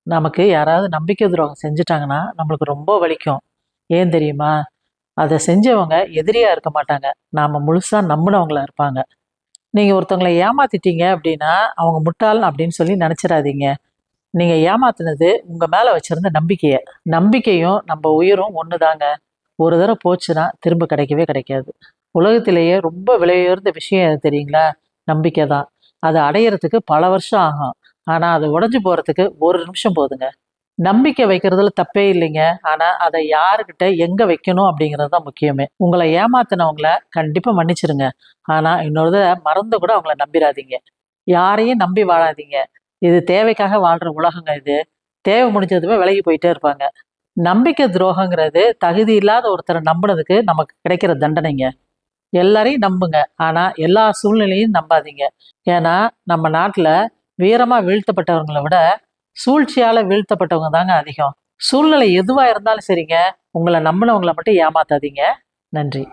நமக்கு யாராவது நம்பிக்கை துரோகம் செஞ்சுட்டாங்கன்னா நம்மளுக்கு ரொம்ப வலிக்கும். ஏன் தெரியுமா? அதை செஞ்சவங்க எதிரியா இருக்க மாட்டாங்க. நாம முழுசா நம்பினவங்களா இருப்பாங்க. நீங்க ஒருத்தவங்கள ஏமாத்திட்டீங்க அப்படின்னா, அவங்க முட்டாள் அப்படின்னு சொல்லி நினைச்சிடாதீங்க. நீங்க ஏமாத்துனது உங்க மேல வச்சிருந்த நம்பிக்கைய. நம்பிக்கையும் நம்ம உயிரும் ஒண்ணுதாங்க. ஒரு தடவ போச்சுன்னா திரும்ப கிடைக்கவே கிடைக்காது. உலகத்திலேயே ரொம்ப விலை உயர்ந்த விஷயம் எது தெரியுங்களா? நம்பிக்கை தான். அத அடையறதுக்கு பல வருஷம் ஆகும். ஆனா அது உடைஞ்சு போறதுக்கு ஒரு நிமிஷம் போதுங்க. நம்பிக்கை வைக்கிறதுல தப்பே இல்லைங்க. ஆனா அத யாருகிட்ட எங்க வைக்கணும் அப்படிங்கிறது தான் முக்கியமே. உங்கள ஏமாத்துனவங்கள கண்டிப்பா மன்னிச்சிருங்க. ஆனா இன்னொரு தடவ மறந்து கூட அவங்கள நம்பிராதீங்க. யாரையும் நம்பி வாழாதீங்க. இது தேவைக்காக வாழ்ற உலகங்க இது. தேவை முடிஞ்சதுமே விலகி போயிட்டே இருப்பாங்க. நம்பிக்கை துரோகங்கிறது தகுதி இல்லாத ஒருத்தர நம்புனதுக்கு நமக்கு கிடைக்கிற தண்டனைங்க. எல்லாரையும் நம்புங்க. ஆனா எல்லா சூழ்நிலையும் நம்பாதீங்க. ஏன்னா நம்ம நாட்டுல வீரமா வீழ்த்தப்பட்டவங்கள விட சூழ்ச்சியால வீழ்த்தப்பட்டவங்க தாங்க அதிகம். சூழ்நிலை எதுவா இருந்தாலும் சரிங்க, உங்கள நம்புனவங்கள மட்டும் ஏமாத்தாதீங்க. நன்றி.